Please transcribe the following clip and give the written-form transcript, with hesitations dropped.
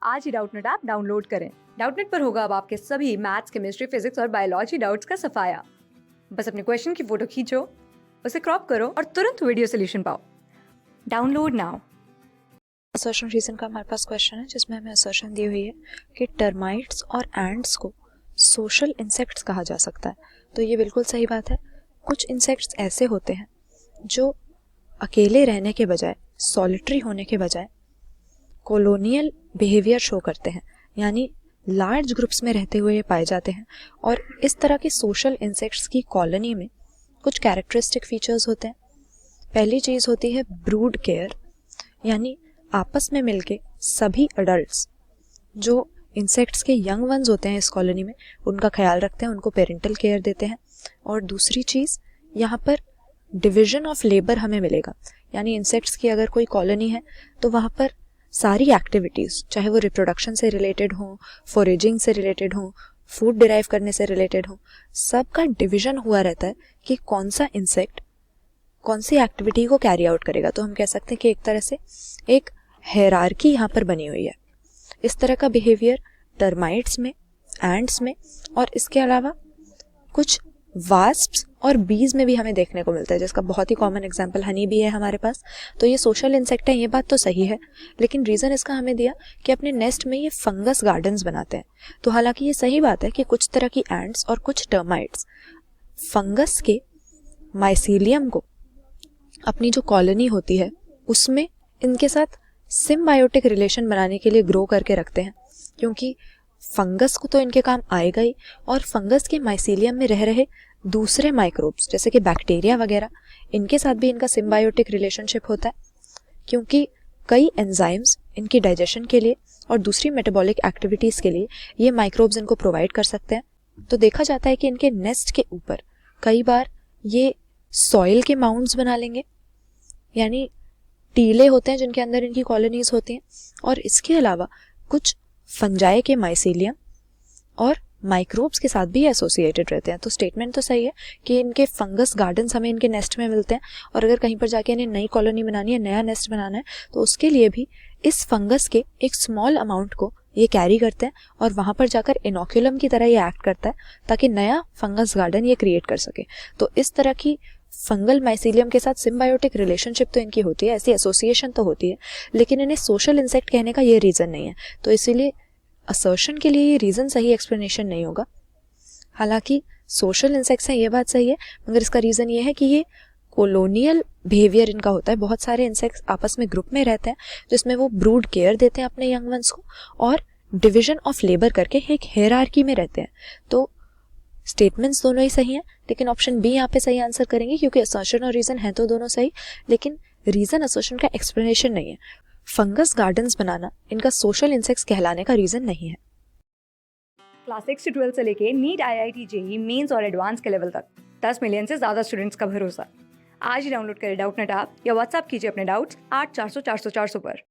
आज ही Doubtnut app download करें। Doubtnut पर होगा अब आपके सभी मैथ्स, केमिस्ट्री, फिजिक्स और बायोलॉजी डाउट्स का सफाया। बस अपने क्वेश्चन की फोटो खींचो, उसे क्रॉप करो और तुरंत वीडियो सोल्यूशन पाओ। Download now. असर्शन रीजन का हमारे पास क्वेश्चन है जिसमें हमें असर्शन दी हुई है कि टर्माइट्स और एंट्स को सोशल इंसेक्ट्स कहा जा सकता है। तो ये बिल्कुल सही बात है। कुछ इंसेक्ट्स ऐसे होते हैं जो अकेले रहने के बजाय, सॉलिटरी होने के बजाय कॉलोनियल बिहेवियर शो करते हैं, यानी लार्ज ग्रुप्स में रहते हुए ये पाए जाते हैं। और इस तरह के सोशल इंसेक्ट्स की कॉलोनी में कुछ कैरेक्टरिस्टिक फीचर्स होते हैं। पहली चीज़ होती है ब्रूड केयर, यानी आपस में मिलके सभी अडल्ट्स जो इंसेक्ट्स के यंग वंस होते हैं इस कॉलोनी में उनका ख्याल रखते हैं, उनको पेरेंटल केयर देते हैं। और दूसरी चीज़, यहाँ पर डिवीजन ऑफ लेबर हमें मिलेगा, यानी इंसेक्ट्स की अगर कोई कॉलोनी है तो वहाँ पर सारी एक्टिविटीज़, चाहे वो रिप्रोडक्शन से रिलेटेड हो, फॉरेजिंग से रिलेटेड हो, फूड डिराइव करने से रिलेटेड हो, सबका डिवीजन हुआ रहता है कि कौन सा इंसेक्ट कौन सी एक्टिविटी को कैरी आउट करेगा। तो हम कह सकते हैं कि एक तरह से एक हायरार्की यहाँ पर बनी हुई है। इस तरह का बिहेवियर टर्माइट्स में, एंट्स में और इसके अलावा कुछ वास्प्स और बीज में भी हमें देखने को मिलता है, जिसका बहुत ही कॉमन एग्जांपल हनी बी है हमारे पास। तो ये सोशल इंसेक्ट है, ये बात तो सही है, लेकिन रीज़न इसका हमें दिया कि अपने नेस्ट में ये फंगस गार्डन्स बनाते हैं। तो हालांकि ये सही बात है कि कुछ तरह की एंट्स और कुछ टर्माइट्स फंगस के माइसीलियम को अपनी जो कॉलोनी होती है उसमें इनके साथ सिम्बायोटिक रिलेशन बनाने के लिए ग्रो करके रखते हैं, क्योंकि फंगस को तो इनके काम आएगा ही, और फंगस के माइसीलियम में रह रहे दूसरे माइक्रोब्स जैसे कि बैक्टीरिया वगैरह, इनके साथ भी इनका सिम्बायोटिक रिलेशनशिप होता है, क्योंकि कई एंजाइम्स इनकी डाइजेशन के लिए और दूसरी मेटाबॉलिक एक्टिविटीज़ के लिए ये माइक्रोब्स इनको प्रोवाइड कर सकते हैं। तो देखा जाता है कि इनके नेस्ट के ऊपर कई बार ये सॉइल के माउंट्स बना लेंगे, यानी टीले होते हैं जिनके अंदर इनकी कॉलोनीज होती हैं। और इसके अलावा कुछ फंजाई के माइसीलियम और माइक्रोब्स के साथ भी एसोसिएटेड रहते हैं। तो स्टेटमेंट तो सही है कि इनके फंगस गार्डन्स हमें इनके नेस्ट में मिलते हैं, और अगर कहीं पर जाके इन्हें नई कॉलोनी बनानी है, नया नेस्ट बनाना है, तो उसके लिए भी इस फंगस के एक स्मॉल अमाउंट को ये कैरी करते हैं और वहाँ पर जाकर इनोक्यूलम की तरह ये एक्ट करता है ताकि नया फंगस गार्डन ये क्रिएट कर सके। तो इस तरह की फंगल माइसीलियम के साथ सिम्बायोटिक रिलेशनशिप तो इनकी होती है, ऐसी एसोसिएशन तो होती है, लेकिन इन्हें सोशल इंसेक्ट कहने का ये रीज़न नहीं है। तो इसीलिए असर्शन के लिए ये रीज़न सही एक्सप्लेनेशन नहीं होगा। हालांकि सोशल इंसेक्ट्स हैं, ये बात सही है, मगर इसका रीज़न ये है कि ये कॉलोनियल बिहेवियर इनका होता है। बहुत सारे इंसेक्ट्स आपस में ग्रुप में रहते हैं जिसमें वो ब्रूड केयर देते हैं अपने यंग वंस को, और डिवीजन ऑफ लेबर करके एक हायरार्की में रहते हैं। तो स्टेटमेंट्स दोनों ही सही हैं, लेकिन ऑप्शन बी यहाँ पे सही आंसर करेंगे, क्योंकि असर्शन और रीज़न है तो दोनों सही, लेकिन रीज़न असर्शन का एक्सप्लेनेशन नहीं है। फंगस गार्डन्स बनाना इनका सोशल इंसेक्ट्स कहलाने का रीज़न नहीं है। क्लास 6 से 12 से लेके नीट, IIT, JEE मेंस और एडवांस के लेवल तक 10 मिलियन से ज्यादा स्टूडेंट्स का भरोसा। आज ही डाउनलोड करें डाउटनेट ऐप या व्हाट्सएप कीजिए अपने डाउट्स 8400 400 400 पर।